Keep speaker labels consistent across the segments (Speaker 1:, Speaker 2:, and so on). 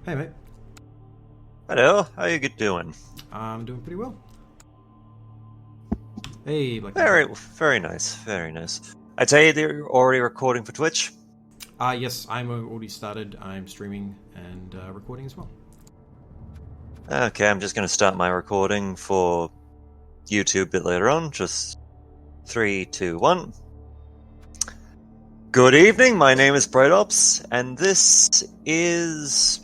Speaker 1: Hey, mate.
Speaker 2: Hello, how you doing?
Speaker 1: I'm doing pretty well. Hey, Black Temple.
Speaker 2: Very nice, very nice. I tell you, they're already recording for Twitch.
Speaker 1: Yes, I'm already started. I'm streaming and recording as well.
Speaker 2: Okay, I'm just going to start my recording for YouTube a bit later on. Just 3, 2, 1. Good evening, my name is BrightOps, and this is...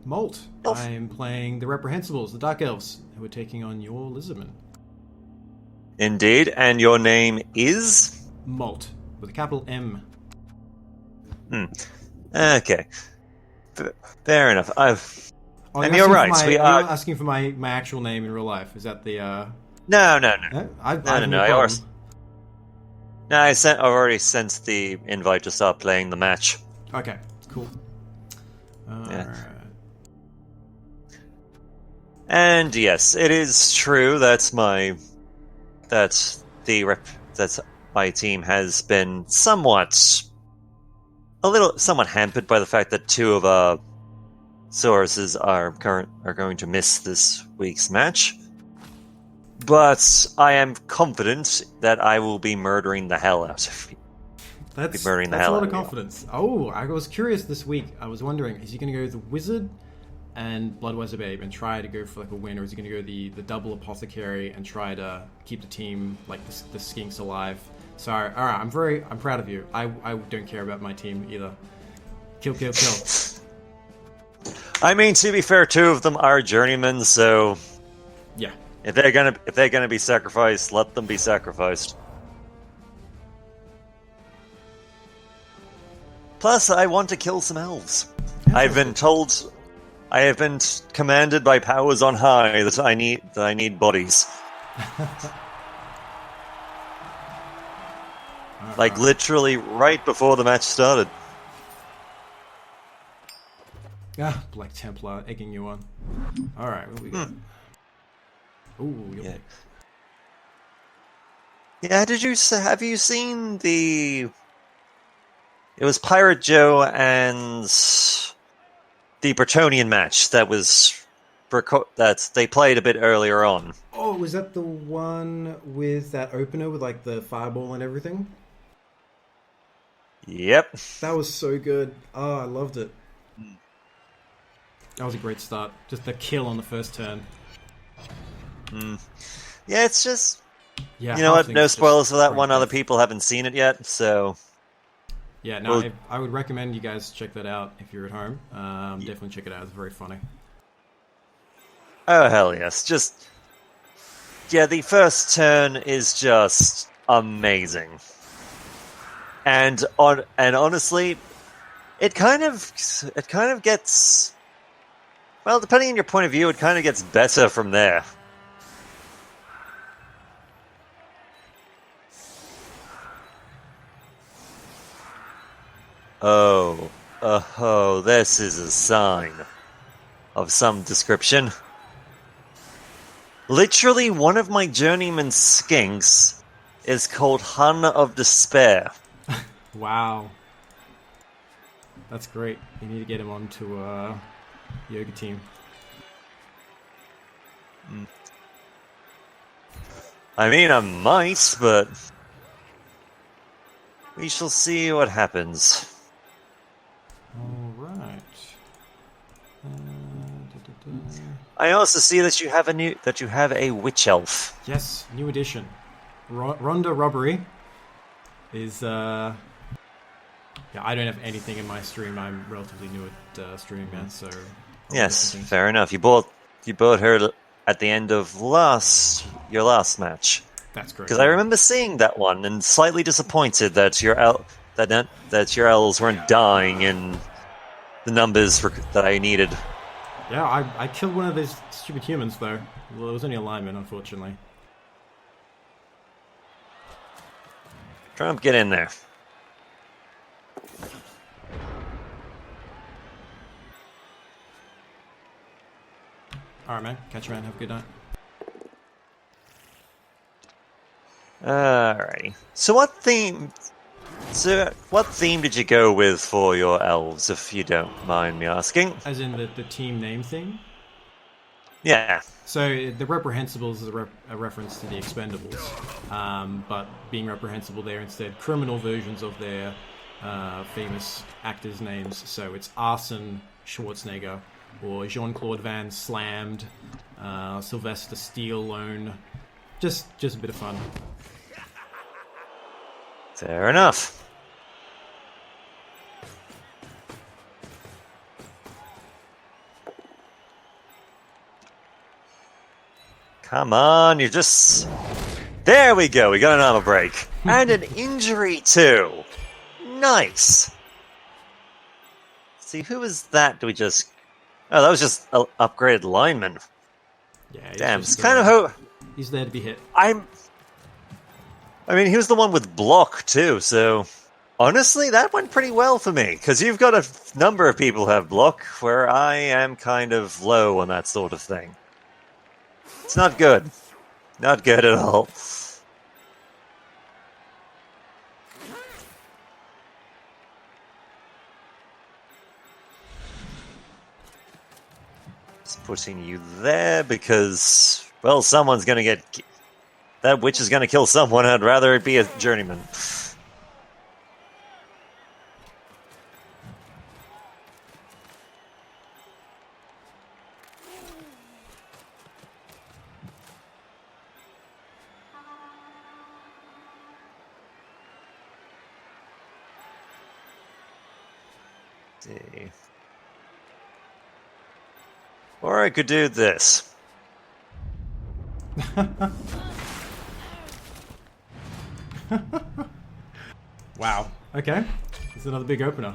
Speaker 1: Molt. I'm playing the Reprehensibles, the Dark Elves, who are taking on your Lizardmen.
Speaker 2: Indeed, and your name is?
Speaker 1: Molt, with a capital M.
Speaker 2: Okay. Fair enough.
Speaker 1: And
Speaker 2: you're right, we are...
Speaker 1: You're asking for my actual name in real life. Is that the...
Speaker 2: No.
Speaker 1: No? I have no
Speaker 2: I
Speaker 1: problem.
Speaker 2: I've already sent the invite to start playing the match.
Speaker 1: Okay, cool.
Speaker 2: Yeah. And yes, it is true that my team has been somewhat hampered by the fact that two of our sources are going to miss this week's match. But I am confident that I will be murdering the hell out of you.
Speaker 1: That's a lot of confidence. Oh, I was curious this week. I was wondering, is he going to go the Wizard and Bloodweiser Babe and try to go for like a win, or is he going to go the double Apothecary and try to keep the team, like the skinks, alive? So, all right, I'm proud of you. I don't care about my team either. Kill.
Speaker 2: I mean, to be fair, two of them are journeymen, so
Speaker 1: yeah.
Speaker 2: If they're gonna be sacrificed, let them be sacrificed. Plus, I want to kill some elves. I have been commanded by powers on high that I need bodies. Like literally right before the match started.
Speaker 1: Ah, Black Templar egging you on. All right, what we got? Ooh,
Speaker 2: yeah. Yeah, have you seen the... It was Pirate Joe and the Bretonian match that they played a bit earlier on.
Speaker 1: Oh, was that the one with that opener with like the fireball and everything?
Speaker 2: Yep.
Speaker 1: That was so good. Oh, I loved it. That was a great start. Just the kill on the first turn.
Speaker 2: Yeah, it's just...
Speaker 1: Yeah,
Speaker 2: you know what? No spoilers for that one. Other people haven't seen it yet, so...
Speaker 1: Yeah, no, I would recommend you guys check that out if you're at home. Definitely check it out. It's very funny.
Speaker 2: Oh, hell yes. Yeah, the first turn is just amazing. And honestly, it kind of gets... Well, depending on your point of view, it kind of gets better from there. Oh, this is a sign of some description. Literally, one of my journeyman skinks is called Hun of Despair.
Speaker 1: Wow. That's great. You need to get him onto yoga team.
Speaker 2: I mean, I might, but we shall see what happens.
Speaker 1: All right.
Speaker 2: I also see that you have a witch elf.
Speaker 1: Yes, new addition. Rhonda Robbery is yeah, I don't have anything in my stream. I'm relatively new at streaming, man. So
Speaker 2: yes, fair enough. You bought her at the end of your last match.
Speaker 1: That's great.
Speaker 2: Because I remember seeing that one and slightly disappointed that your elves weren't dying in the numbers that I needed.
Speaker 1: Yeah, I killed one of those stupid humans though. Well, it was only a lineman, unfortunately.
Speaker 2: Trump, get in there.
Speaker 1: Alright, man. Catch you, man. Have a good night.
Speaker 2: Alrighty. So what theme... So, what theme did you go with for your elves, if you don't mind me asking?
Speaker 1: As in the team name thing?
Speaker 2: Yeah.
Speaker 1: So the Reprehensibles is a reference to the Expendables, but being reprehensible, they're instead criminal versions of their famous actors' names. So it's Arson Schwarzenegger, or Jean-Claude Van Slammed, Sylvester Stallone. Just a bit of fun.
Speaker 2: Fair enough. Come on, you're just... There we go, we got an armor break. And an injury, too. Nice. See, who was that? Do we just... Oh, that was just an upgraded lineman.
Speaker 1: Yeah,
Speaker 2: damn, it's kind of...
Speaker 1: He's there to be hit.
Speaker 2: I mean, he was the one with block, too, so... Honestly, that went pretty well for me, because you've got a number of people who have block, where I am kind of low on that sort of thing. It's not good. Not good at all. Just putting you there because, well, someone's gonna get... That witch is gonna kill someone. I'd rather it be a journeyman. See. Or I could do this.
Speaker 1: Wow. Okay. It's another big opener.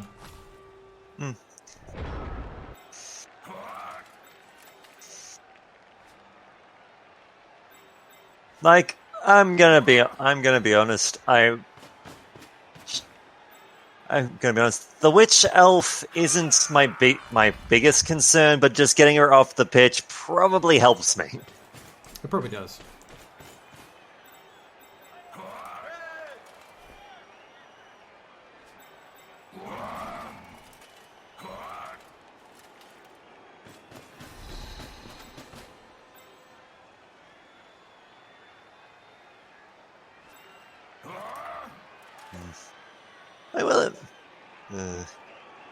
Speaker 2: Like, I'm gonna be honest. I'm gonna be honest. The witch elf isn't my biggest concern, but just getting her off the pitch probably helps me.
Speaker 1: It probably does.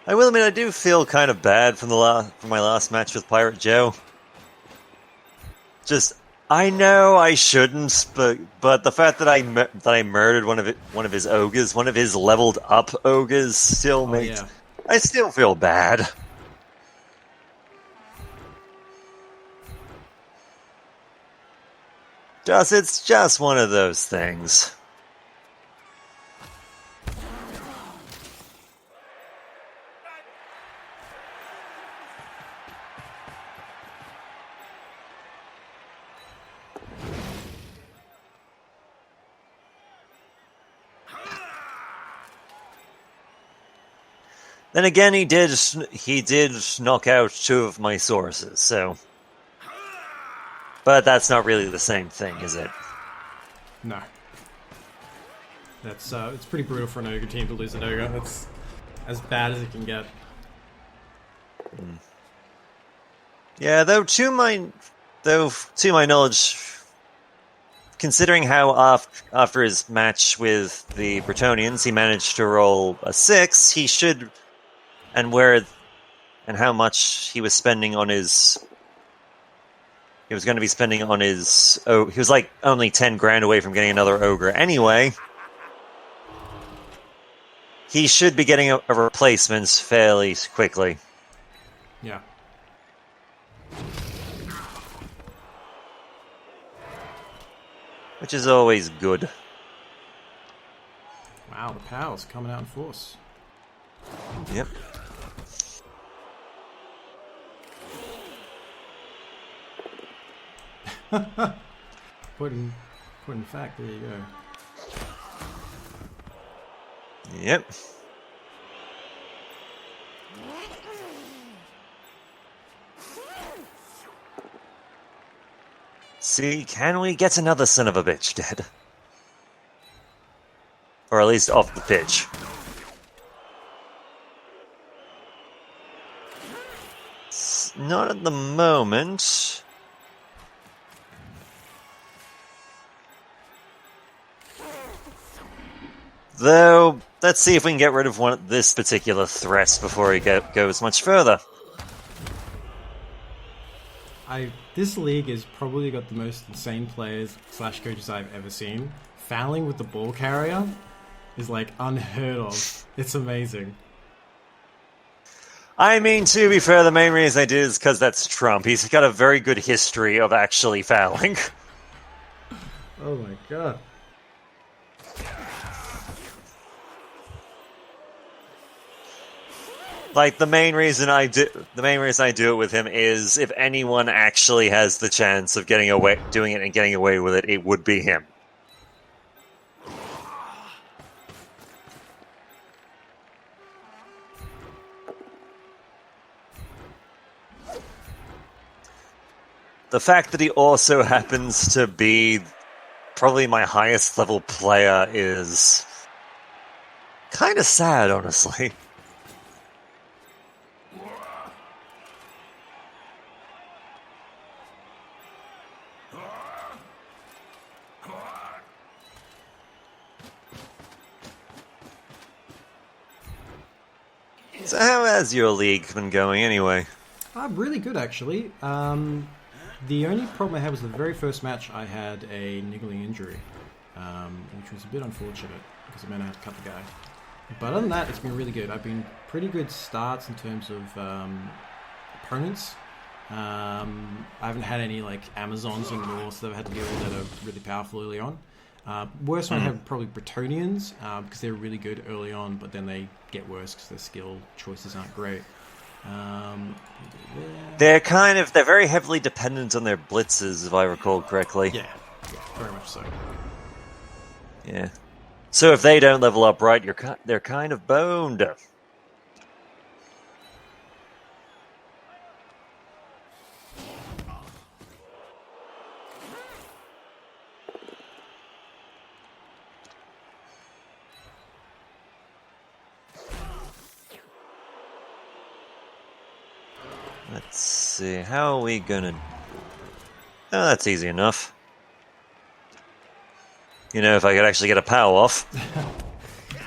Speaker 2: I will admit I do feel kind of bad from my last match with Pirate Joe. Just, I know I shouldn't, but the fact that I murdered one of his ogres, one of his leveled up ogres, still makes... Yeah. I still feel bad. It's just one of those things. Then again, he did knock out two of my sources, so... But that's not really the same thing, is it?
Speaker 1: No. That's, it's pretty brutal for an ogre team to lose an ogre. That's as bad as it can get.
Speaker 2: Yeah, though to my knowledge, considering how after his match with the Bretonians, he managed to roll a 6, he should... And how much he was spending on his... He was going to be spending on his... Oh, he was like only 10 grand away from getting another ogre anyway. He should be getting a replacement fairly quickly.
Speaker 1: Yeah.
Speaker 2: Which is always good.
Speaker 1: Wow, the powers coming out in force.
Speaker 2: Yep.
Speaker 1: Point in fact, there you go.
Speaker 2: Yep. See, can we get another son of a bitch dead? Or or at least off the pitch. Not at the moment. Though, let's see if we can get rid of this particular threat before he goes much further.
Speaker 1: This league has probably got the most insane players / coaches I've ever seen. Fouling with the ball carrier is like unheard of. It's amazing.
Speaker 2: I mean, to be fair, the main reason I did is because that's Trump. He's got a very good history of actually fouling.
Speaker 1: Oh my god.
Speaker 2: Like, the main reason I do it with him is if anyone actually has the chance of doing it and getting away with it, it would be him. The fact that he also happens to be probably my highest level player is kind of sad, honestly. So how has your league been going anyway?
Speaker 1: Really good, actually. The only problem I had was the very first match I had a niggling injury, which was a bit unfortunate because it meant I had to cut the guy. But other than that, it's been really good. I've been pretty good starts in terms of opponents. I haven't had any like Amazons or Norse that I've had to deal with that are really powerful early on. Worst one I had probably Bretonians because they're really good early on, but then they get worse because their skill choices aren't great.
Speaker 2: They're very heavily dependent on their blitzes, if I recall correctly.
Speaker 1: Yeah, very much so.
Speaker 2: Yeah. So if they don't level up right, they're kind of boned. Let's see, how are we gonna... Oh, that's easy enough. You know, if I could actually get a power off.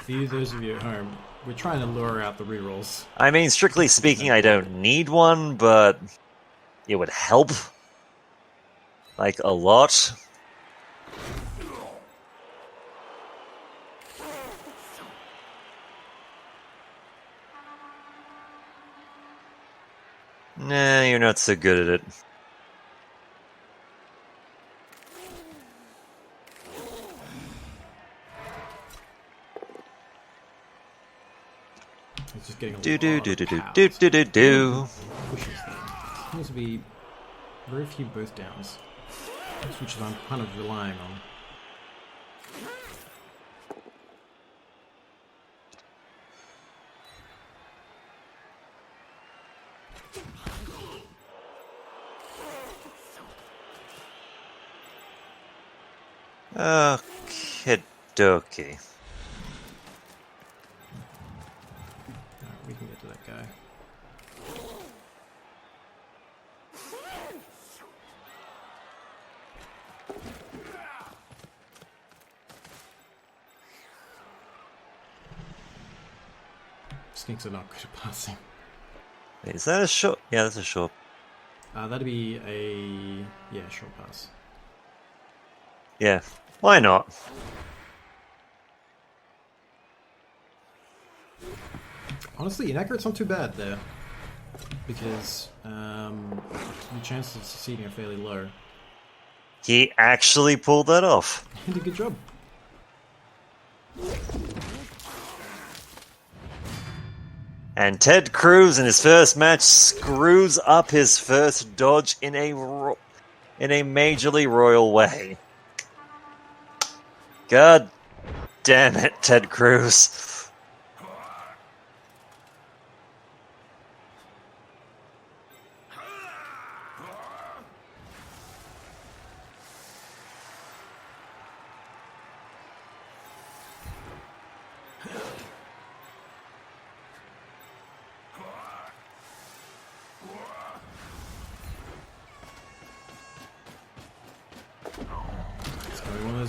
Speaker 1: For you, those of you at home, we're trying to lure out the rerolls.
Speaker 2: I mean, strictly speaking, I don't need one, but it would help. Like, a lot. Nah, you're not so good at it.
Speaker 1: It's just getting a
Speaker 2: do.
Speaker 1: pushes them. Seems to be very few both downs, which I'm kind of relying on.
Speaker 2: Okie dokie.
Speaker 1: Alright, we can get to that guy. Skinks are not good at passing.
Speaker 2: Wait, is that a short? Yeah, that's a short.
Speaker 1: That'd be a short pass.
Speaker 2: Yeah, why not?
Speaker 1: Honestly, inaccurate's not too bad there, because the chances of succeeding are fairly low.
Speaker 2: He actually pulled that off.
Speaker 1: He did a good job.
Speaker 2: And Ted Cruz in his first match screws up his first dodge in a majorly royal way. God damn it, Ted Cruz.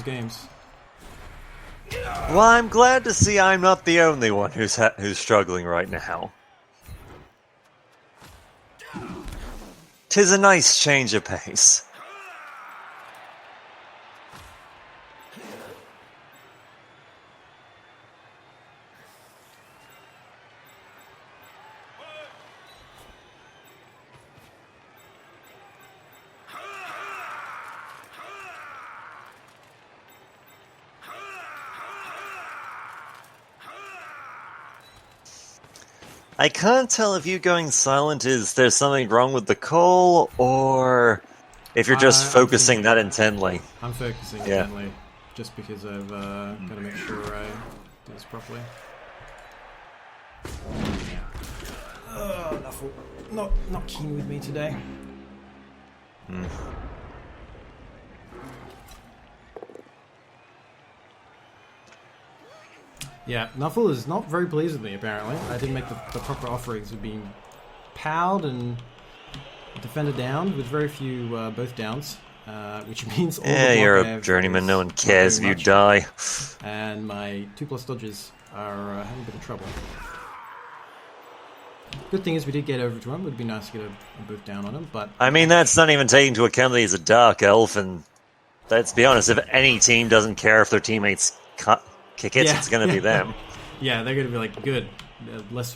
Speaker 1: games.
Speaker 2: Well, I'm glad to see I'm not the only one who's struggling right now. 'Tis a nice change of pace. I can't tell if you going silent is there's something wrong with the call, or if you're just focusing that intently.
Speaker 1: I'm focusing intently, just because I've got to make sure I do this properly. Nuffle, not keen with me today. Yeah, Nuffle is not very pleased with me, apparently. I didn't make the proper offerings of being powed and defended down with very few both downs, which means all the block
Speaker 2: you're
Speaker 1: I
Speaker 2: a
Speaker 1: have
Speaker 2: journeyman, no one cares if you die.
Speaker 1: And my 2+ dodges are having a bit of trouble. Good thing is we did get over to him. It would be nice to get a both down on him, but...
Speaker 2: I mean, that's not even taking into account that he's a Dark Elf, and let's be honest, if any team doesn't care if their teammates kick it, it's going to be them.
Speaker 1: Yeah, they're going to be like, good, less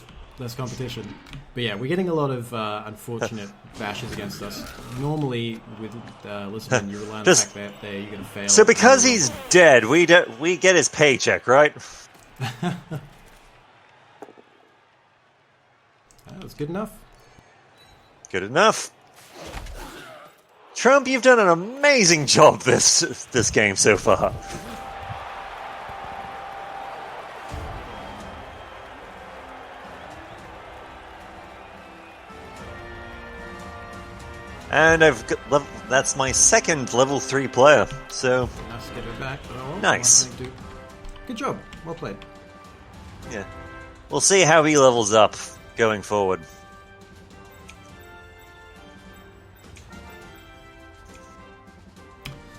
Speaker 1: competition. But yeah, we're getting a lot of unfortunate bashes against us. Normally, with Lizardmen, you rely on the fact that you're going to fail.
Speaker 2: So because he's dead, we get his paycheck, right?
Speaker 1: That was good enough.
Speaker 2: Good enough. Trump, you've done an amazing job this game so far. And that's my second level 3 player, so...
Speaker 1: Nice to get it back.
Speaker 2: Nice.
Speaker 1: Good job. Well played.
Speaker 2: Yeah. We'll see how he levels up going forward.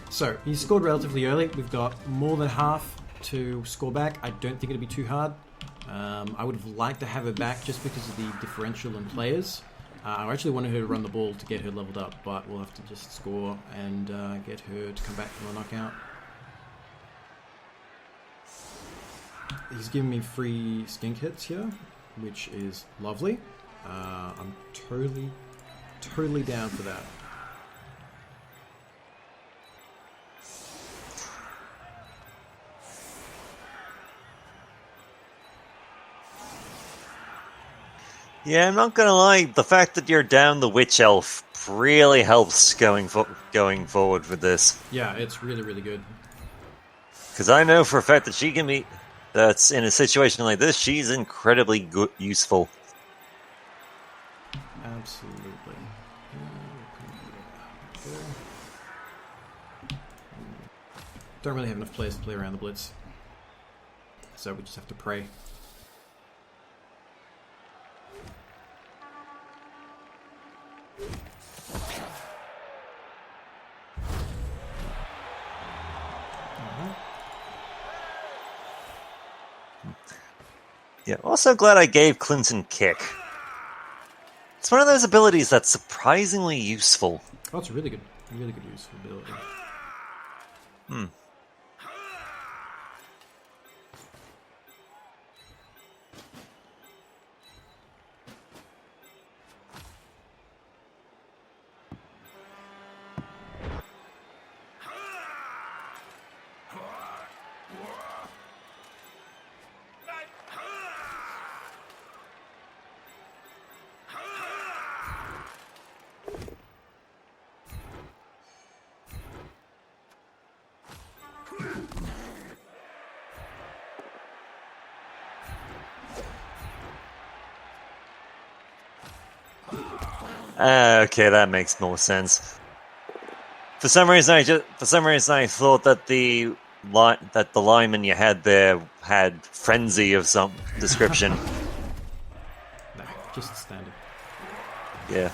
Speaker 1: So, he scored relatively early. We've got more than half to score back. I don't think it'll be too hard. I would have liked to have her back just because of the differential in players. I actually wanted her to run the ball to get her leveled up, but we'll have to just score and get her to come back from a knockout. He's giving me free skink hits here, which is lovely. I'm totally down for that.
Speaker 2: Yeah, I'm not gonna lie. The fact that you're down the Witch Elf really helps going forward with this.
Speaker 1: Yeah, it's really, really good.
Speaker 2: Because I know for a fact that she can be... That's in a situation like this, she's incredibly useful.
Speaker 1: Absolutely. Don't really have enough players to play around the Blitz. So we just have to pray.
Speaker 2: Yeah, also glad I gave Clinton Kick. It's one of those abilities that's surprisingly useful.
Speaker 1: Oh, it's a really good useful ability.
Speaker 2: Okay, that makes more sense. For some reason, I thought that the lineman you had there had frenzy of some description.
Speaker 1: Nah, just standard.
Speaker 2: Yeah.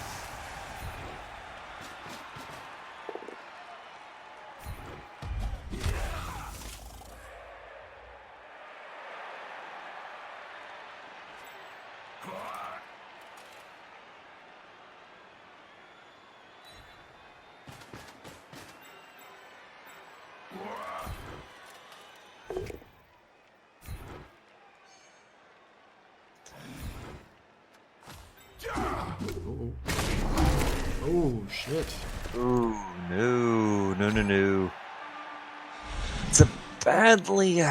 Speaker 1: Oh, shit.
Speaker 2: Ooh, no. It's a badly...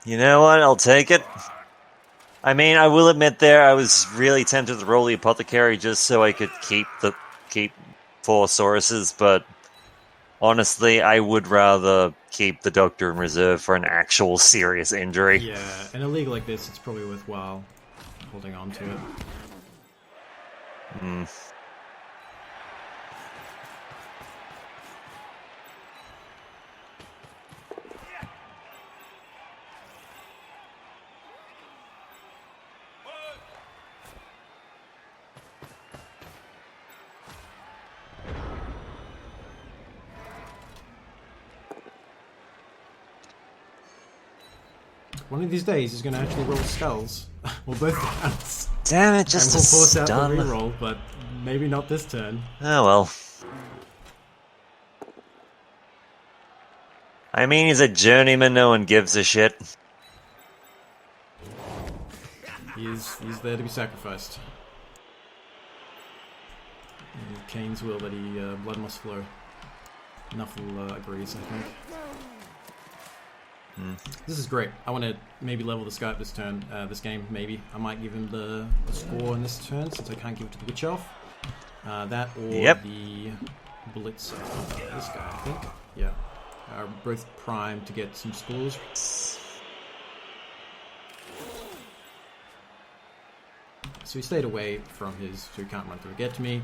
Speaker 2: You know what? I'll take it. I mean, I will admit there, I was really tempted to roll the Apothecary just so I could keep 4 Sauruses, but honestly, I would rather keep the Doctor in reserve for an actual serious injury.
Speaker 1: Yeah, in a league like this, it's probably worthwhile holding on to it. One of these days, he's going to actually roll skulls, or both accounts.
Speaker 2: Damn it, just
Speaker 1: and we'll force
Speaker 2: stun.
Speaker 1: out the reroll, but maybe not this turn.
Speaker 2: Oh well. I mean, he's a journeyman, no one gives a shit.
Speaker 1: He's there to be sacrificed. Kane's will that blood must flow. Nuffle agrees, I think. This is great. I want to maybe level the Skype this turn, this game, maybe. I might give him the score in this turn, since I can't give it to the Witch Elf. That or the Blitz. This guy, I think. Yeah. Are both primed to get some scores. So he stayed away from his, so he can't run through and get to me.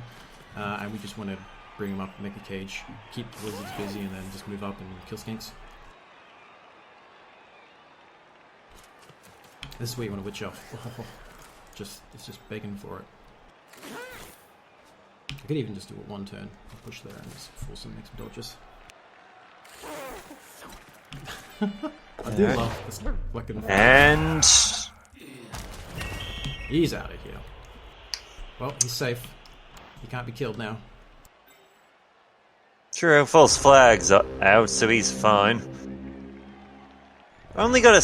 Speaker 1: And we just want to bring him up, make a cage, keep the lizards busy, and then just move up and kill skinks. This is where you want to Witch Elf. It's just begging for it. I could even just do it one turn, push there, and just force him to make some dodges. I do love this fucking.
Speaker 2: And
Speaker 1: he's out of here. Well, he's safe. He can't be killed now.
Speaker 2: True, false flags are out, so he's fine. Only got a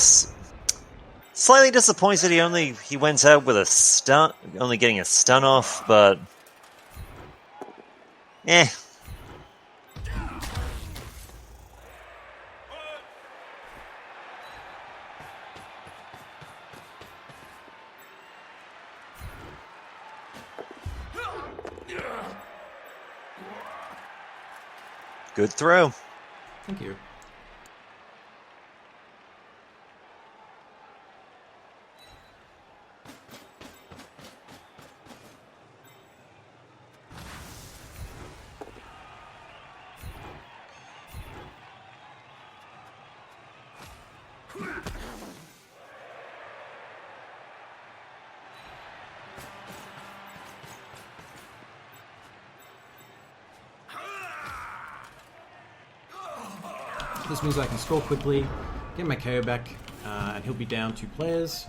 Speaker 2: slightly disappointed. He went out with a stun, only getting a stun off, but good throw.
Speaker 1: Thank you. This means I can score quickly, get my KO back, and he'll be down 2 players.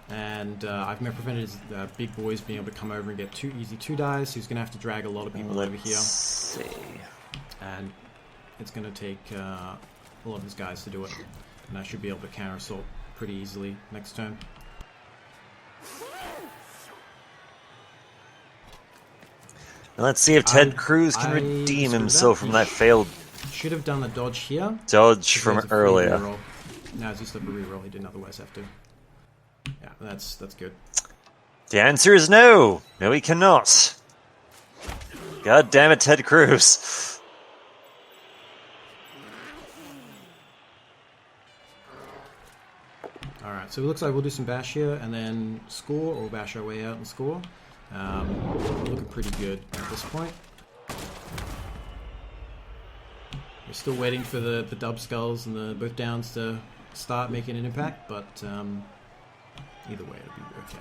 Speaker 1: And I've prevented his big boys being able to come over and get 2 easy 2 dies, so he's going to have to drag a lot of people over here.
Speaker 2: See.
Speaker 1: And it's going to take a lot of his guys to do it. And I should be able to counter assault pretty easily next turn.
Speaker 2: Now let's see if Ted Cruz can redeem himself from that failed
Speaker 1: should have done the dodge here.
Speaker 2: Dodge from earlier.
Speaker 1: Now it's just a reroll. He didn't otherwise have to. Yeah, that's good.
Speaker 2: The answer is no. No, he cannot. God damn it, Ted Cruz.
Speaker 1: Alright, so it looks like we'll do some bash here and then score, or bash our way out and score. Looking pretty good at this point. We're still waiting for the dub skulls and the both downs to start making an impact, but either way it'll be okay.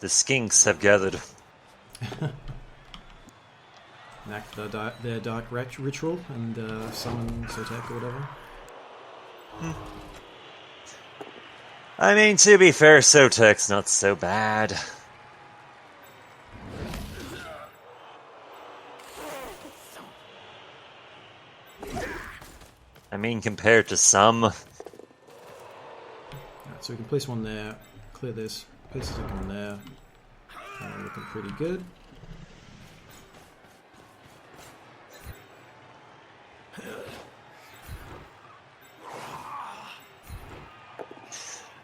Speaker 2: The skinks have gathered.
Speaker 1: enact their dark ritual and summon Sotek or whatever.
Speaker 2: I mean, to be fair, Sotek's not so bad. I mean, compared to some.
Speaker 1: Alright, so we can place one there, clear this, place the second one there. Looking pretty good.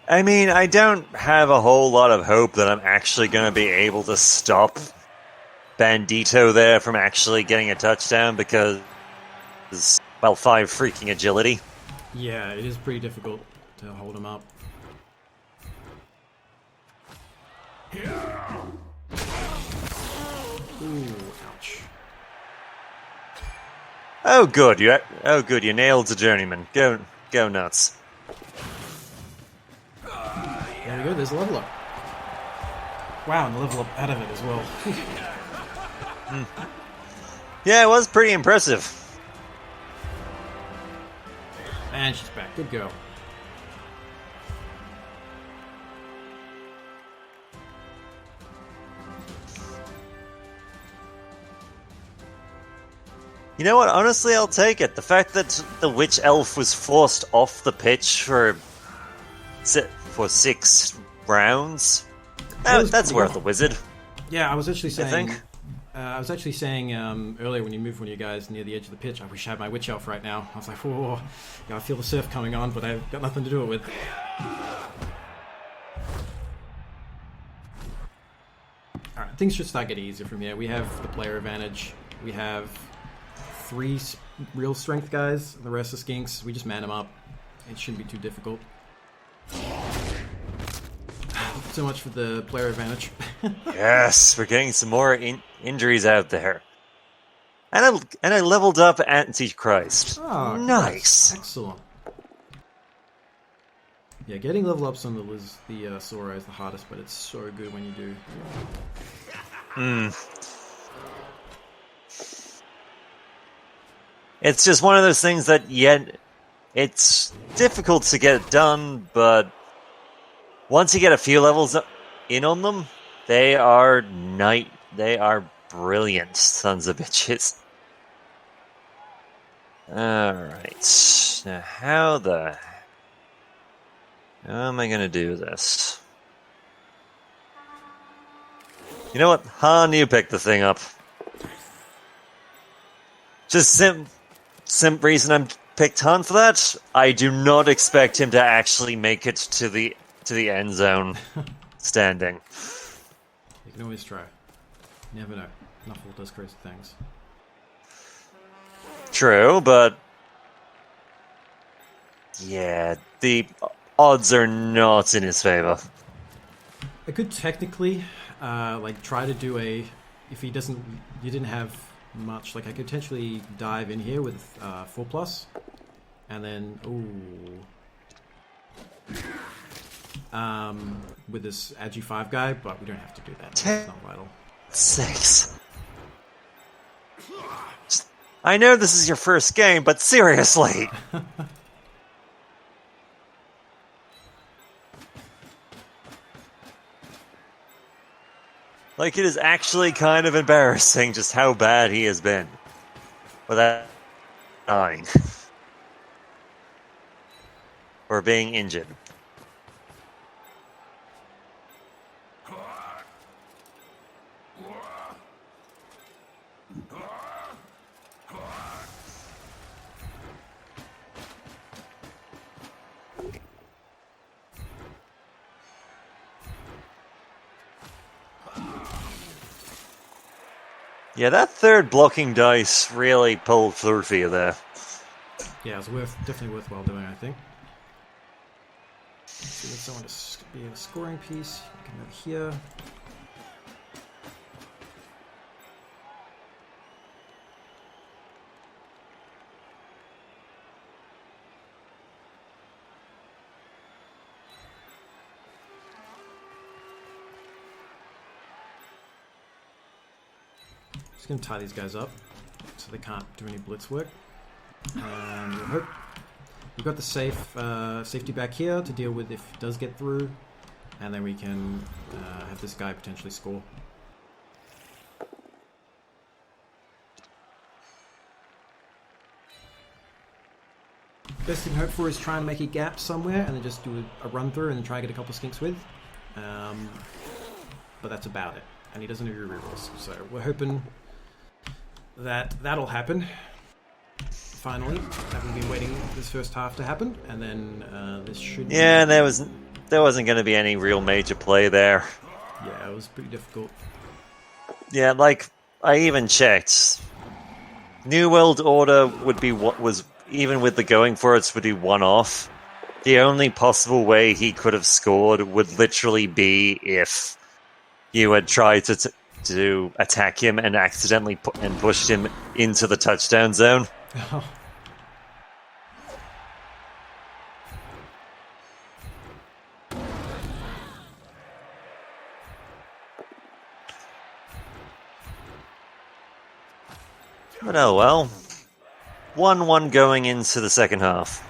Speaker 2: I mean, I don't have a whole lot of hope that I'm actually going to be able to stop Bandito there from actually getting a touchdown because, well, 5 freaking agility.
Speaker 1: Yeah, it is pretty difficult to hold him up. Ooh, ouch.
Speaker 2: Oh, good. You nailed the journeyman. Go nuts.
Speaker 1: There we go, there's a level up. Wow, and the level up out of it as well.
Speaker 2: Yeah, it was pretty impressive.
Speaker 1: And she's back. Good girl.
Speaker 2: You know what? Honestly, I'll take it. The fact that the witch elf was forced off the pitch for 6 rounds, that's worth the wizard.
Speaker 1: Yeah, I was actually saying.
Speaker 2: I think.
Speaker 1: I was actually saying earlier when you moved one of you guys near the edge of the pitch, I wish I had my witch elf right now. I was like, oh, yeah, I feel the surf coming on, but I've got nothing to do it with. Alright, things should start getting easier from here. We have the player advantage. We have 3 real strength guys. The rest are skinks. We just man them up. It shouldn't be too difficult. So much for the player advantage.
Speaker 2: Yes, we're getting some more injuries out there. And I leveled up Antichrist.
Speaker 1: Oh,
Speaker 2: nice.
Speaker 1: Excellent. Yeah, getting level ups on the Sora is the hardest, but it's so good when you do.
Speaker 2: It's just one of those things that it's difficult to get done, but once you get a few levels in on them, they are brilliant sons of bitches. Alright. Now how am I gonna do this? You know what? Han, you pick the thing up. Just sim reason I'm picked Han for that, I do not expect him to actually make it to the end zone standing.
Speaker 1: You can always try. You never know. Nuffle does crazy things.
Speaker 2: True, but yeah, the odds are not in his favor.
Speaker 1: I could technically, try to do if you didn't have much, like I could potentially dive in here with 4+, and then with this Agi 5 guy, but we don't have to do that. It's not vital.
Speaker 2: 6. I know this is your first game, but seriously. Like, it is actually kind of embarrassing just how bad he has been. Without dying. Or being injured. Yeah, that third blocking dice really pulled through for you there.
Speaker 1: Yeah, it's definitely worthwhile doing, I think. So we someone to be a scoring piece. Come over here. Just gonna tie these guys up. so they can't do any blitz work. And we'll hope we've got the safety back here to deal with if it does get through, and then we can have this guy potentially score. Best thing to hope for is try and make a gap somewhere and then just do a run through and then try and get a couple skinks with. But that's about it. And he doesn't have your rerolls. So we're hoping that that'll happen. Finally. That we've been waiting this first half to happen. And then this should...
Speaker 2: Yeah, there wasn't going to be any real major play there.
Speaker 1: Yeah, it was pretty difficult.
Speaker 2: Yeah, like, I even checked. New World Order would be what was... Even with the going for it, would be one-off. The only possible way he could have scored would literally be if you had tried to attack him and accidentally pushed him into the touchdown zone.
Speaker 1: Oh.
Speaker 2: But oh well. 1-1 going into the second half.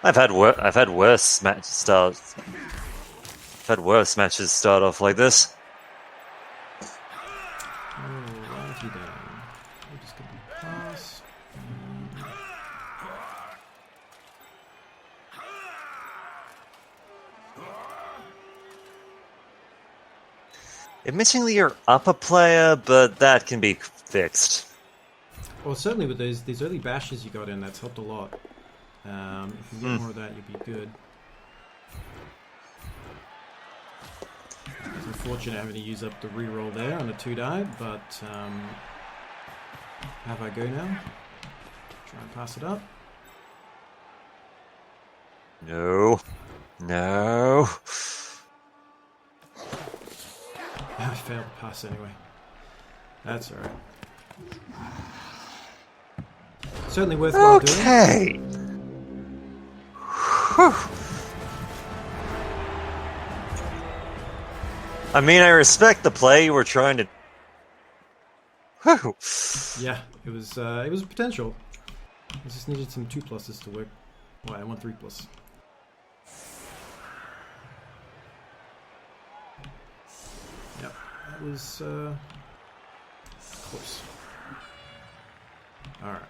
Speaker 2: I've had worse matches start off like this. Admittingly, you're up a player, but that can be fixed.
Speaker 1: Well, certainly with these early bashes you got in, that's helped a lot. If you get more of that, you'd be good. It's unfortunate having to use up the reroll there on the 2-die, but have I go now? Try and pass it up.
Speaker 2: No. No.
Speaker 1: I failed to pass anyway. That's alright. Certainly worthwhile doing.
Speaker 2: Okay. I mean, I respect the play you were trying to...
Speaker 1: Yeah, it was potential. I just needed some 2+s to work. Well, I want 3+. Yep, that was close. Alright.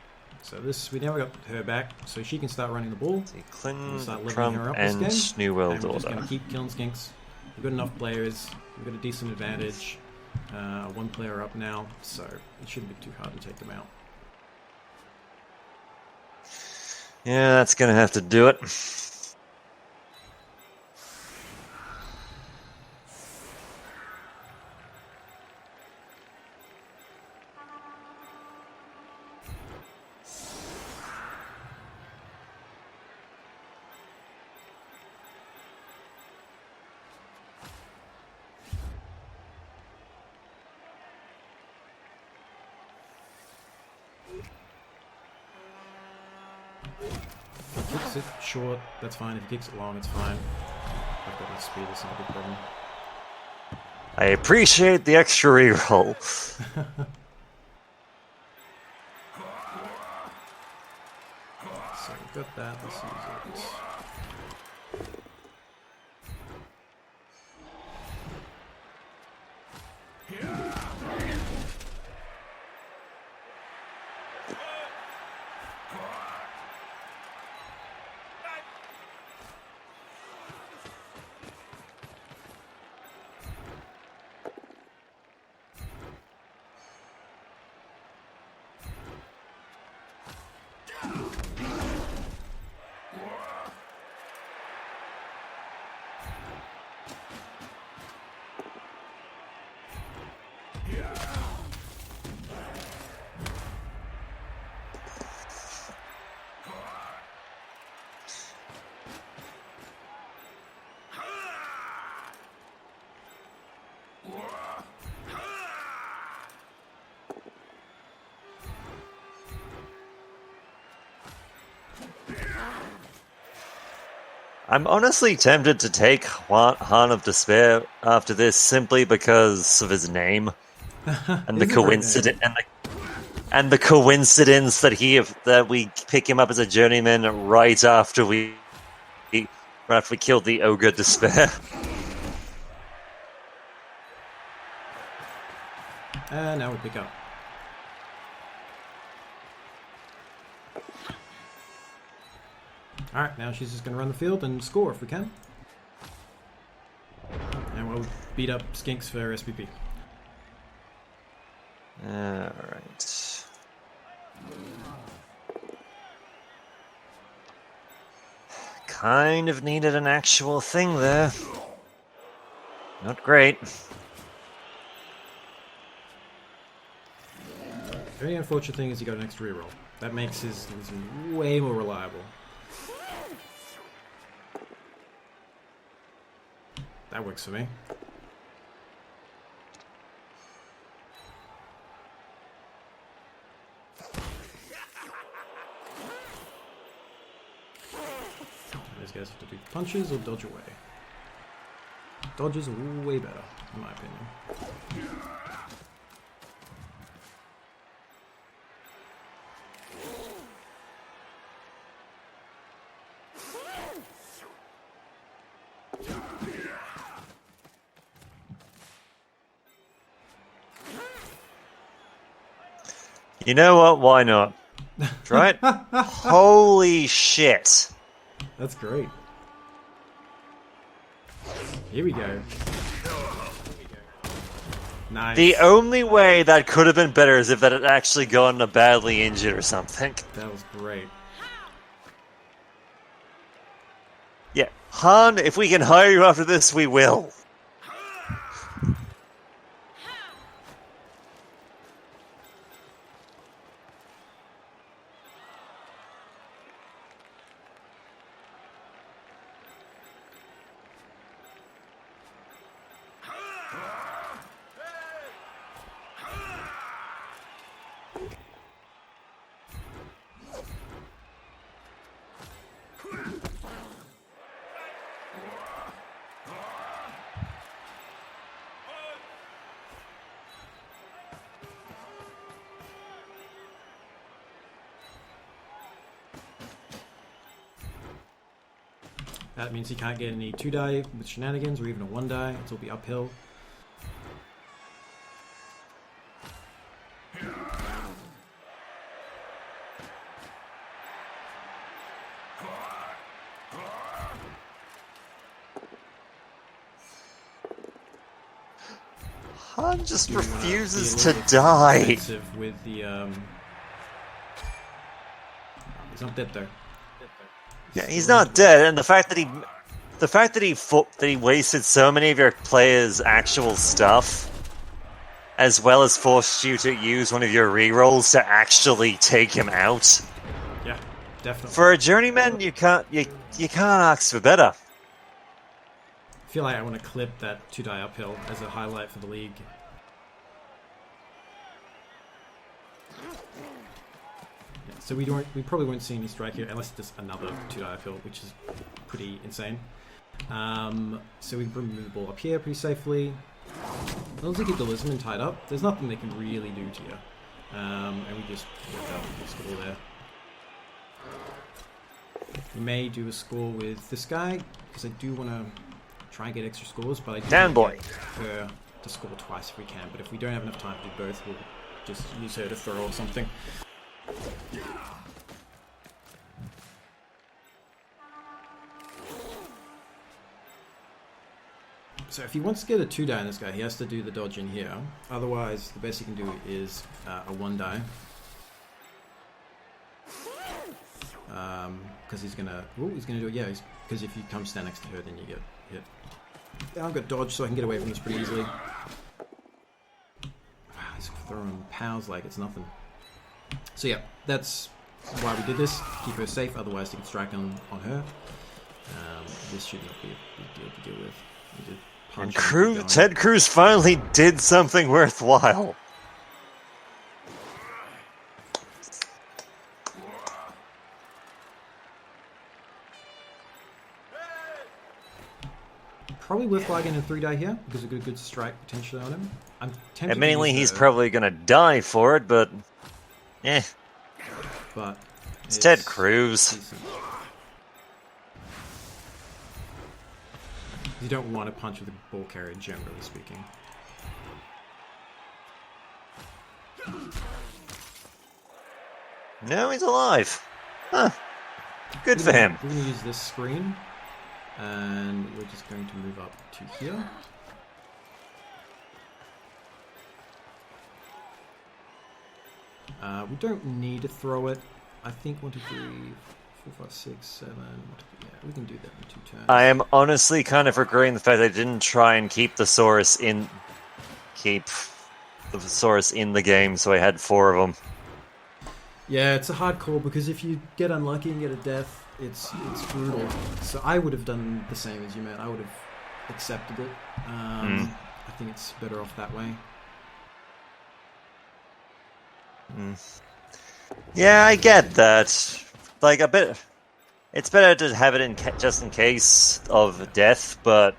Speaker 1: So we now got her back, so she can start running the ball.
Speaker 2: Clinton,
Speaker 1: start
Speaker 2: Trump,
Speaker 1: her up
Speaker 2: and
Speaker 1: this game.
Speaker 2: New World
Speaker 1: and we're just
Speaker 2: Order.
Speaker 1: going to keep killing skinks. We've got enough players. We've got a decent advantage. One player up now, so it shouldn't be too hard to take them out.
Speaker 2: Yeah, that's going to have to do it.
Speaker 1: If he kicks it short, that's fine. If he kicks it long, it's fine. I've got enough speed, it's not a big problem.
Speaker 2: I appreciate the extra reroll.
Speaker 1: So we've got that. Let's use it.
Speaker 2: I'm honestly tempted to take Han of Despair after this simply because of his name and the coincidence And the coincidence that we pick him up as a journeyman right after we killed the ogre despair.
Speaker 1: And now we pick up. Alright, now she's just going to run the field and score if we can. And we'll beat up Skinks for SPP.
Speaker 2: Alright. Kind of needed an actual thing there. Not great.
Speaker 1: The only unfortunate thing is he got an extra reroll. That makes his way more reliable. That works for me. These guys have to do punches or dodge away. Dodges are way better, in my opinion.
Speaker 2: You know what? Why not? Right? Holy shit.
Speaker 1: That's great. Here we go. Nice.
Speaker 2: The only way that could have been better is if that had actually gotten a badly injured or something.
Speaker 1: That was great.
Speaker 2: Yeah. Han, if we can hire you after this, we will.
Speaker 1: That means he can't get any 2-die with shenanigans or even a 1-die. It'll be uphill.
Speaker 2: Han just refuses to die.
Speaker 1: With the, he's not dead though.
Speaker 2: Yeah, he's not dead, and the fact that he wasted so many of your players' actual stuff, as well as forced you to use one of your rerolls to actually take him out.
Speaker 1: Yeah, definitely.
Speaker 2: For a journeyman, you can't ask for better.
Speaker 1: I feel like I want to clip that 2-die uphill as a highlight for the league. So we probably won't see any strike here unless it's another 2-die uphill, which is pretty insane. So we can move the ball up here pretty safely. As long as we keep the Lizardmen tied up, there's nothing they can really do to you. And we just get that score there. We may do a score with this guy, because I do want to try and get extra scores, but I do
Speaker 2: Dan boy.
Speaker 1: her to score twice if we can. But if we don't have enough time to do both, we'll just use her to throw or something. So if he wants to get a 2-die in this guy, he has to do the dodge in here. Otherwise, the best he can do is a 1-die. Because he's gonna do it. Yeah, because if you come stand next to her, then you get hit. Yeah, I've got dodge, so I can get away from this pretty easily. Wow, he's throwing pows like it's nothing. So yeah, that's why we did this. Keep her safe, otherwise he can strike on her. This should not be a big deal to deal with. We did punch
Speaker 2: and Ted Cruz finally did something worthwhile.
Speaker 1: Probably worth flagging a 3-die here, because we've got a good strike potentially on him. I'm tempted
Speaker 2: Admittedly, he's probably going to die for it, but... Eh.
Speaker 1: But
Speaker 2: it's Ted Cruz.
Speaker 1: Decent. You don't want to punch with a ball carrier, generally speaking.
Speaker 2: No, he's alive. Huh. Good for him.
Speaker 1: We're going to use this screen, and we're just going to move up to here. We don't need to throw it. I think 1, 2, 3, 4, 5, 6, 7. Yeah, we can do that in 2 turns.
Speaker 2: I am honestly kind of regretting the fact that I didn't try and keep the Saurus in the game, so I had 4 of them.
Speaker 1: Yeah, it's a hard call because if you get unlucky and get a death, it's brutal. So I would have done the same as you, man. I would have accepted it. I think it's better off that way.
Speaker 2: Yeah, I get that. Like, a bit... It's better to have it just in case of death, but...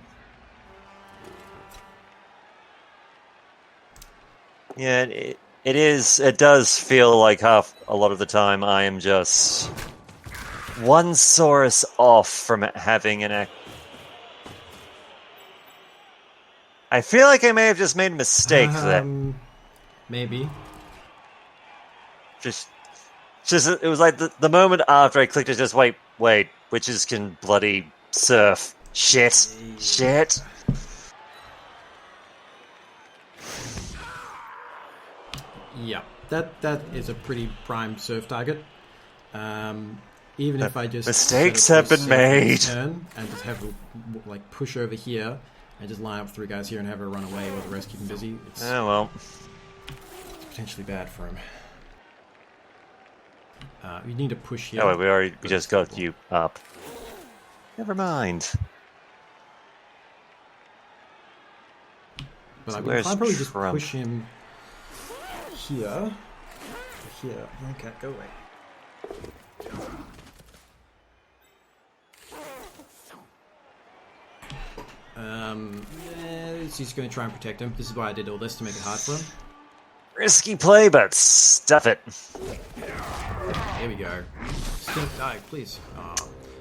Speaker 2: Yeah, it does feel like a lot of the time I am just... one Saurus off from having an... I feel like I may have just made a mistake there.
Speaker 1: Maybe.
Speaker 2: Just it was like the moment after I clicked it, just wait, witches can bloody surf. Shit.
Speaker 1: Yeah, that is a pretty prime surf target. Even if I just
Speaker 2: mistakes have been made,
Speaker 1: turn and just have her like push over here and just line up 3 guys here and have her run away while the rest keep him busy. It's it's potentially bad for him. You need to push here.
Speaker 2: Oh, we just got you up. Never mind.
Speaker 1: But so I'd probably just push him here. Here. Okay, go away. He's going to try and protect him. This is why I did all this, to make it hard for him.
Speaker 2: Risky play, but stuff it.
Speaker 1: There we go. Still die, please.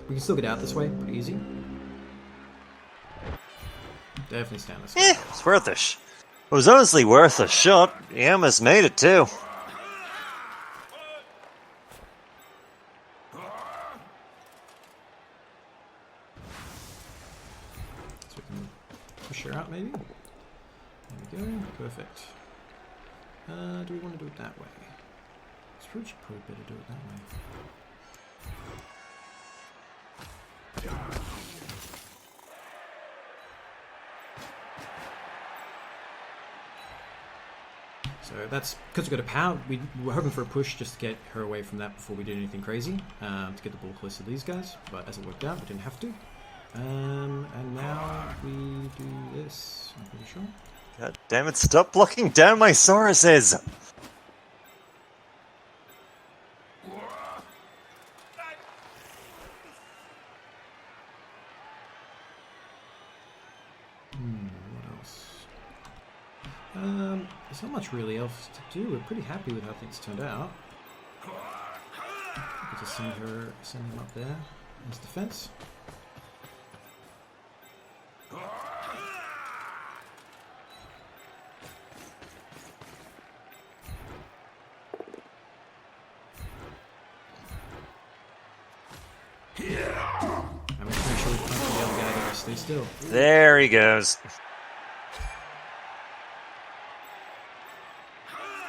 Speaker 1: We can still get out this way, pretty easy. Definitely stand this way.
Speaker 2: It's worth a It was honestly worth a shot. He almost made it too.
Speaker 1: So we can push her out, maybe. There we go. Perfect. Do we want to do it that way? It's probably better do it that way. So that's because we've got a power. We were hoping for a push just to get her away from that before we did anything crazy, to get the ball close to these guys. But as it worked out, we didn't have to. And now we do this. I'm pretty sure.
Speaker 2: God damn it! Stop blocking down my Sauruses.
Speaker 1: What else? There's not much really else to do. We're pretty happy with how things turned out. We just send him up there as defense. I'm just make sure we punch the other guy to stay still.
Speaker 2: There he goes.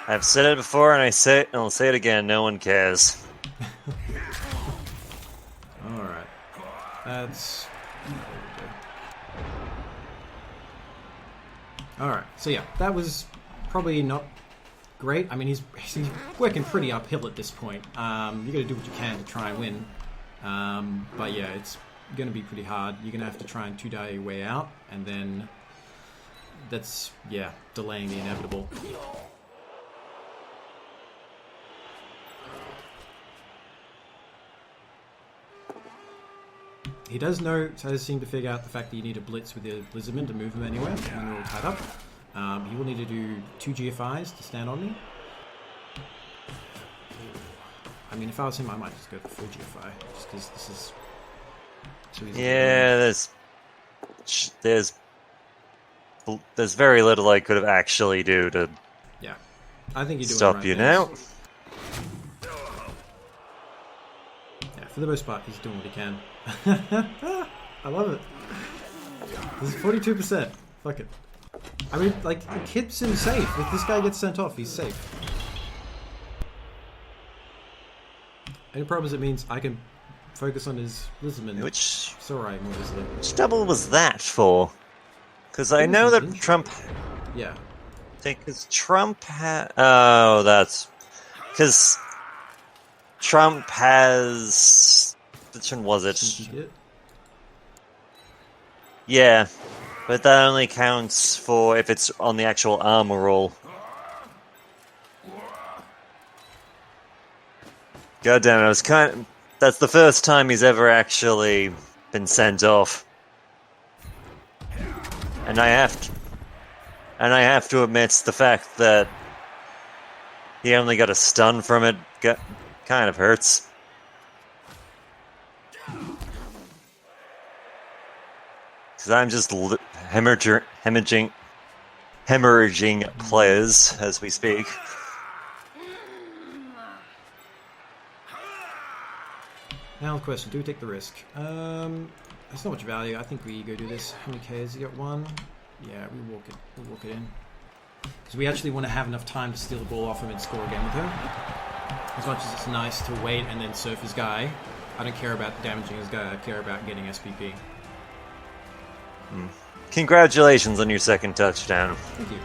Speaker 2: I've said it before, and I'll say it again. No one cares.
Speaker 1: All right, that's. All right, so yeah, that was probably not great. I mean, he's working pretty uphill at this point. You got to do what you can to try and win. But yeah, it's going to be pretty hard. You're going to have to try and 2-die your way out, and then that's, yeah, delaying the inevitable. He does seem to figure out the fact that you need a blitz with the Lizardmen to move him anywhere when they're all tied up. He will need to do 2 GFIs to stand on me. I mean, if I was him, I might just go for full GFI, just because this is too easy.
Speaker 2: Yeah, there's very little I could have actually do to.
Speaker 1: Yeah, I think you're doing
Speaker 2: stop
Speaker 1: the right
Speaker 2: you
Speaker 1: things.
Speaker 2: now.
Speaker 1: Yeah, for the most part, he's doing what he can. I love it. This is 42%. Fuck it. I mean, like, it keeps him safe. If this guy gets sent off, he's safe. Only problem is it means I can focus on his Lizardmen.
Speaker 2: Which
Speaker 1: more easily.
Speaker 2: Which double was that for? Because I know that Trump.
Speaker 1: Yeah.
Speaker 2: Because Trump had. Oh, that's because Trump has. Which one was it? Yeah, but that only counts for if it's on the actual armor roll. God damn it! That's the first time he's ever actually been sent off, and I have to admit the fact that he only got a stun from it kind of hurts. Because I'm just hemorrhaging players as we speak.
Speaker 1: Now the question, do we take the risk? There's not much value. I think we go do this. How many Ks? You got one? Yeah, we'll walk it in. Because we actually want to have enough time to steal the ball off him and score again with him. As much as it's nice to wait and then surf his guy, I don't care about damaging his guy, I care about getting SPP.
Speaker 2: Congratulations on your second touchdown.
Speaker 1: Thank you.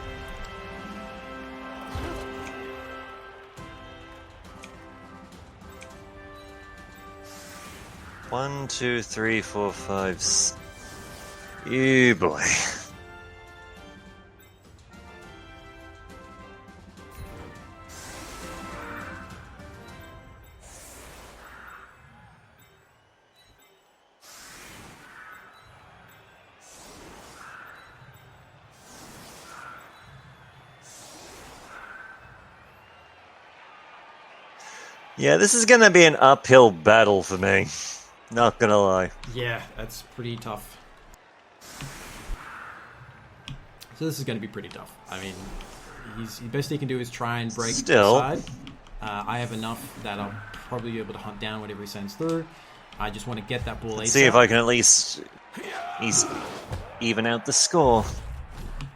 Speaker 2: One, two, three, four, five. Oh boy. Yeah, this is gonna be an uphill battle for me. Not gonna lie.
Speaker 1: Yeah, that's pretty tough. So this is gonna be pretty tough. I mean, the best he can do is try and break the side. I have enough that I'll probably be able to hunt down whatever he sends through. I just want to get that ball ASAP.
Speaker 2: See if I can at least even out the score.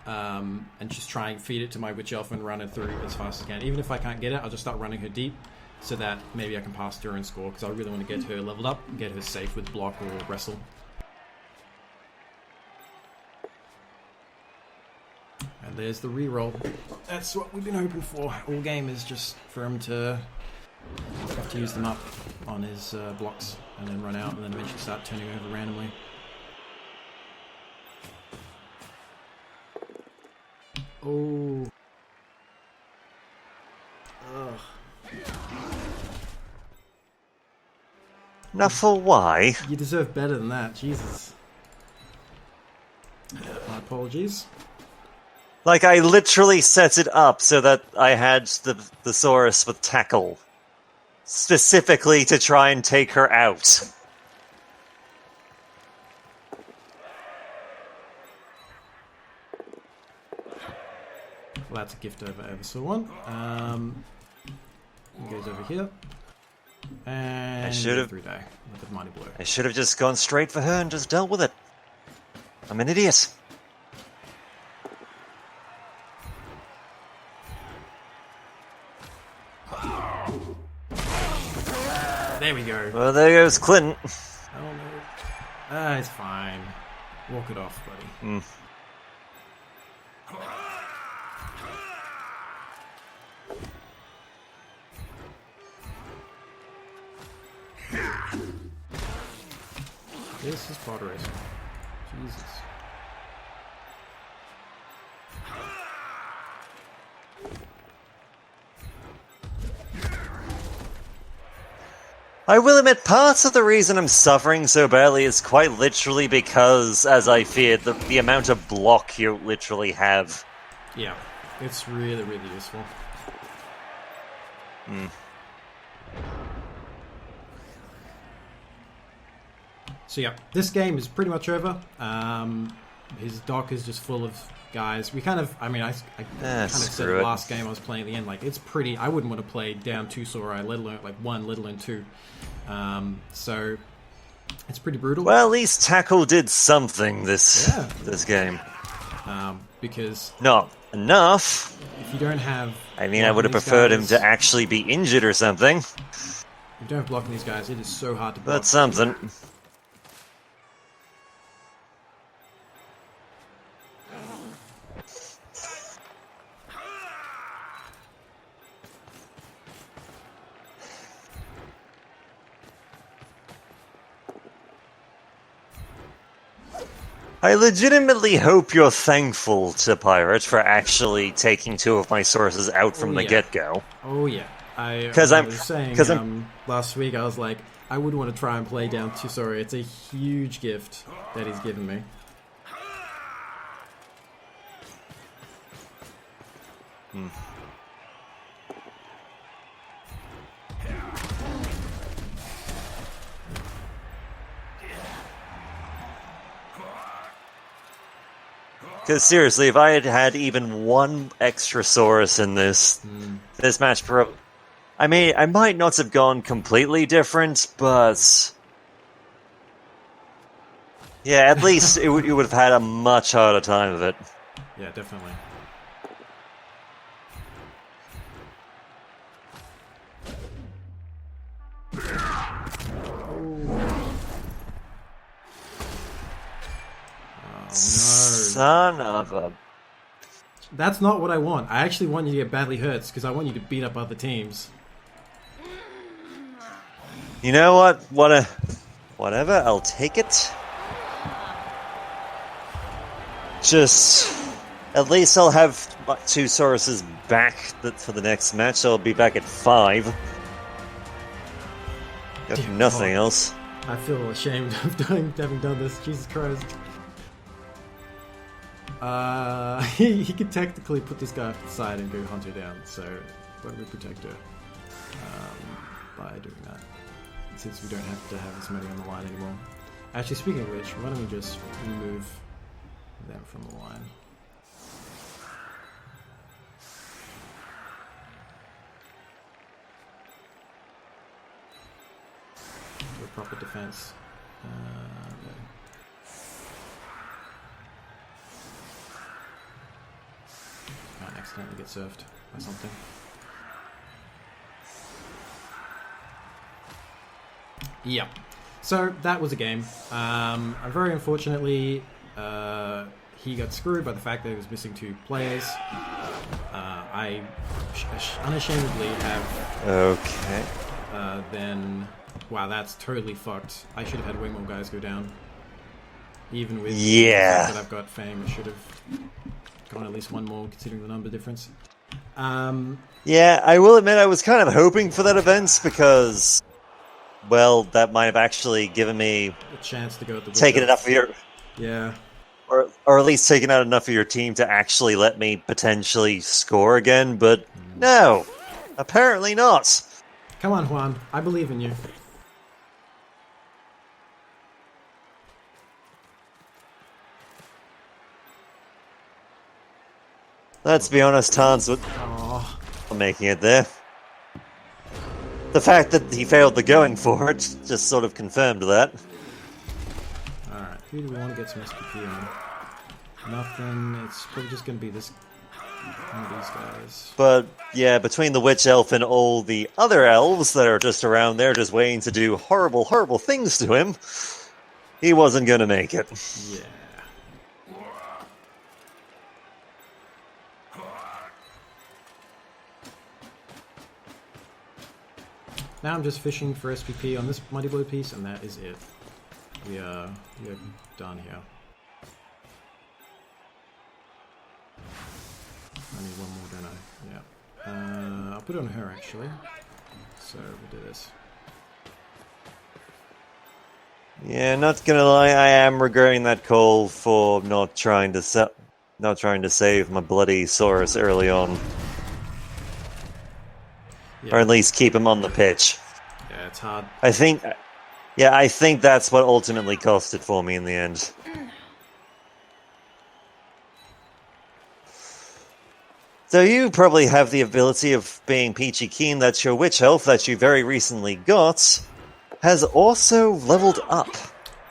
Speaker 1: And just try and feed it to my Witch Elf and run it through as fast as I can. Even if I can't get it, I'll just start running her deep so that maybe I can pass through and score, because I really want to get her leveled up and get her safe with block or wrestle. And there's the reroll. That's what we've been hoping for all game, is just for him to have to use them up on his blocks and then run out and then eventually start turning over randomly. Oh. Ugh.
Speaker 2: Now for why?
Speaker 1: You deserve better than that, Jesus. My apologies.
Speaker 2: Like, I literally set it up so that I had the Thesaurus with tackle. Specifically to try and take her out.
Speaker 1: Well, that's a gift over Eversaw one. He goes over here. And
Speaker 2: I should have
Speaker 1: through die with the mighty blow.
Speaker 2: I should have just gone straight for her and just dealt with it. I'm an idiot.
Speaker 1: There we go.
Speaker 2: Well, there goes Clinton.
Speaker 1: Oh no. It's fine. Walk it off, buddy. This is pod racing. Jesus.
Speaker 2: I will admit, parts of the reason I'm suffering so badly is quite literally because, as I feared, the amount of block you literally have.
Speaker 1: Yeah, it's really, really useful. So yeah, this game is pretty much over. His dock is just full of guys. We kind of, I mean, I kind of said it last game I was playing at the end, like, it's pretty, I wouldn't want to play down 2 Sauri, let alone, like, 1, let alone 2. So, it's pretty brutal.
Speaker 2: Well, at least Tackle did something this game.
Speaker 1: Because...
Speaker 2: Not enough.
Speaker 1: If you don't have...
Speaker 2: I mean, I would have preferred him to actually be injured or something.
Speaker 1: If you don't have blocking these guys, it is so hard to block.
Speaker 2: But something. I legitimately hope you're thankful to Pirate for actually taking 2 of my sources out from the get-go.
Speaker 1: Oh yeah, I was saying last week, I was like, I would want to try and play down 2 Sauri. It's a huge gift that he's given me.
Speaker 2: Because seriously, if I had had even 1 extra Saurus in this match, I mean, I might not have gone completely different, but yeah, at least you would have had a much harder time of it.
Speaker 1: Yeah, definitely.
Speaker 2: Son of a...
Speaker 1: That's not what I want. I actually want you to get badly hurt because I want you to beat up other teams.
Speaker 2: You know what? Whatever, I'll take it. Just... At least I'll have 2 Sauruses back for the next match, so I'll be back at 5. If nothing else.
Speaker 1: I feel ashamed of having done this. Jesus Christ. He could technically put this guy off the side and go hunt her down, so why don't we protect her by doing that, since we don't have to have as many on the line anymore. Actually, speaking of which, why don't we just remove them from the line? Do a proper defense. Okay. Can't accidentally get surfed by something. Yep. So that was a game. Very unfortunately, he got screwed by the fact that he was missing 2 players. I unashamedly have.
Speaker 2: Okay.
Speaker 1: Then, wow, that's totally fucked. I should have had way more guys go down. Even with
Speaker 2: the fact
Speaker 1: that I've got fame, I should have gone at least 1 more, considering the number difference.
Speaker 2: Yeah, I will admit I was kind of hoping for that event because, well, that might have actually given me
Speaker 1: a chance to go at the
Speaker 2: taking enough of your or at least taking out enough of your team to actually let me potentially score again, but no, apparently not.
Speaker 1: Come on, Juan, I believe in you.
Speaker 2: Let's be honest, Hans, with making it there. The fact that he failed the going for it just sort of confirmed that.
Speaker 1: Alright, who do we want to get some SPP on? Nothing, it's probably just going to be this one of these guys.
Speaker 2: But, yeah, between the Witch Elf and all the other elves that are just around there just waiting to do horrible, horrible things to him, he wasn't going to make it.
Speaker 1: Yeah. Now I'm just fishing for SPP on this Mighty Blow piece, and that is it. We are done here. I need 1 more, don't I? Yeah. I'll put it on her, actually. So, we'll do this.
Speaker 2: Yeah, not gonna lie, I am regretting that call for not trying to save my bloody Saurus early on. Yeah. Or at least keep him on the pitch.
Speaker 1: Yeah, it's hard.
Speaker 2: I think Yeah, I think that's what ultimately cost it for me in the end. So you probably have the ability of being peachy keen that your witch elf that you very recently got has also leveled up.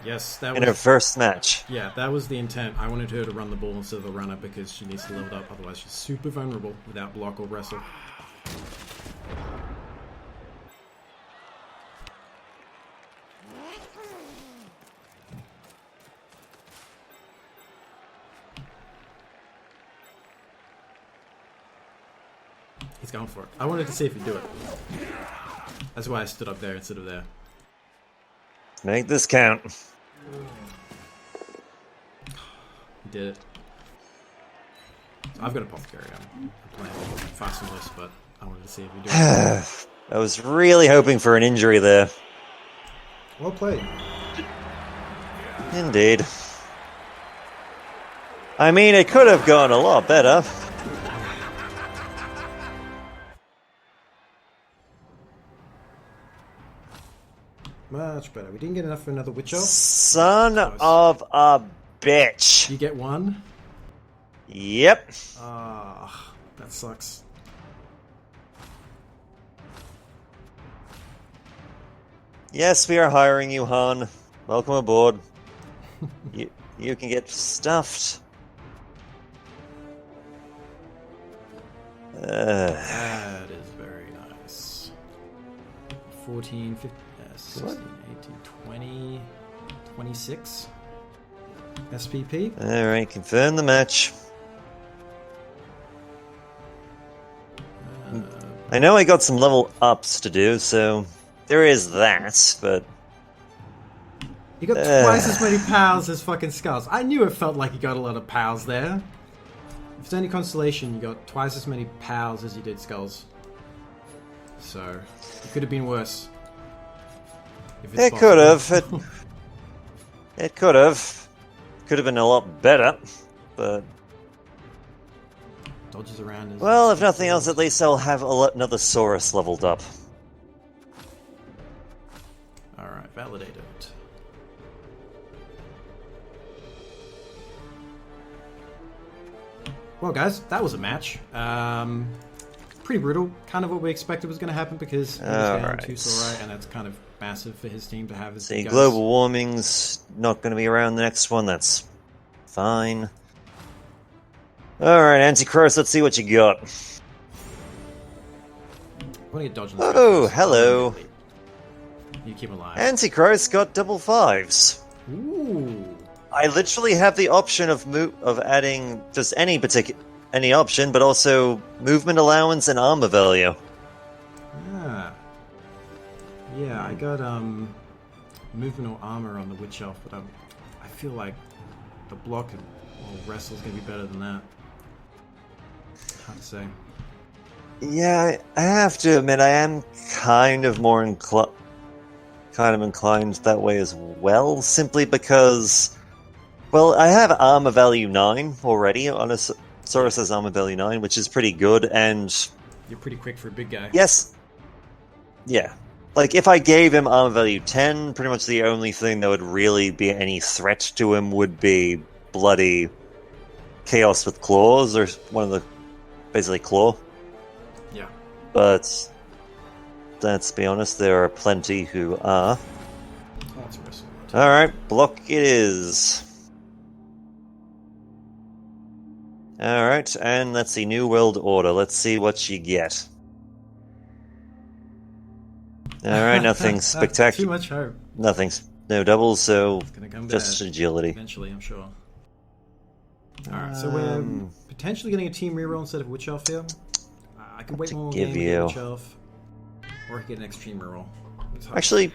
Speaker 1: Yes, that was...
Speaker 2: in her first match.
Speaker 1: Yeah, that was the intent. I wanted her to run the ball instead of the runner because she needs to level up, otherwise she's super vulnerable without block or wrestle. He's going for it. I wanted to see if he'd do it. That's why I stood up there instead of there.
Speaker 2: Make this count.
Speaker 1: He did it. So I've got Apothecary. I'm playing fast and loose, but I wanted to see if he'd do it.
Speaker 2: I was really hoping for an injury there.
Speaker 1: Well played.
Speaker 2: Indeed. I mean, it could have gone a lot better.
Speaker 1: Much better. We didn't get enough for another Witch Elf.
Speaker 2: Son of a bitch.
Speaker 1: You get one?
Speaker 2: Yep.
Speaker 1: Ah, that sucks.
Speaker 2: Yes, we are hiring you, Han. Welcome aboard. You can get stuffed.
Speaker 1: That is very nice. 14, 15, 16, 18, 20, 26. SPP.
Speaker 2: Alright, confirm the match. I know I got some level ups to do, so there is that, but...
Speaker 1: You got twice as many pals as fucking skulls. I knew it felt like you got a lot of pals there. If it's any consolation, you got twice as many pals as you did skulls. So, it could have been worse.
Speaker 2: It could have. It could have. Could have been a lot better, but...
Speaker 1: Dodges around.
Speaker 2: Well, if nothing else, at least I'll have another Saurus leveled up.
Speaker 1: Alright, validated. Well, guys, that was a match. Pretty brutal. Kind of what we expected was going to happen because he was down to Saurai, and that's kind of massive for his team to have. As
Speaker 2: See, global warming's not going to be around the next one. That's fine. Alright, Antichrist, let's see what you got.
Speaker 1: I'm going to get dodged.
Speaker 2: Oh, hello.
Speaker 1: You keep alive.
Speaker 2: Antichrist got double fives.
Speaker 1: Ooh.
Speaker 2: I literally have the option of adding just any option, but also movement allowance and armor value.
Speaker 1: Ah. Yeah, I got movement or armor on the Witch Elf, but I feel like the block or wrestle is going to be better than that. Hard to say.
Speaker 2: Yeah, I have to admit I am kind of more inclined that way as well, simply because, well, I have armor value 9 already on a Saurus has armor value 9, which is pretty good, and
Speaker 1: you're pretty quick for a big guy.
Speaker 2: Yes. Yeah. Like, if I gave him armor value 10, pretty much the only thing that would really be any threat to him would be bloody Chaos with Claws, or one of the, basically Claw.
Speaker 1: Yeah.
Speaker 2: But, let's be honest, there are plenty who are.
Speaker 1: Oh, it's a wrestle.
Speaker 2: Alright, block it is. Alright, and let's see, New World Order. Let's see what you get. Alright, nothing spectacular.
Speaker 1: Too much hope.
Speaker 2: Nothing's no doubles, so
Speaker 1: It's gonna come
Speaker 2: just
Speaker 1: bad.
Speaker 2: agility.
Speaker 1: Eventually, I'm sure. Alright, so we're potentially getting a team reroll instead of Witch Elf here. I could wait one more game and get Witch Elf. Or I could get an extreme reroll.
Speaker 2: Actually,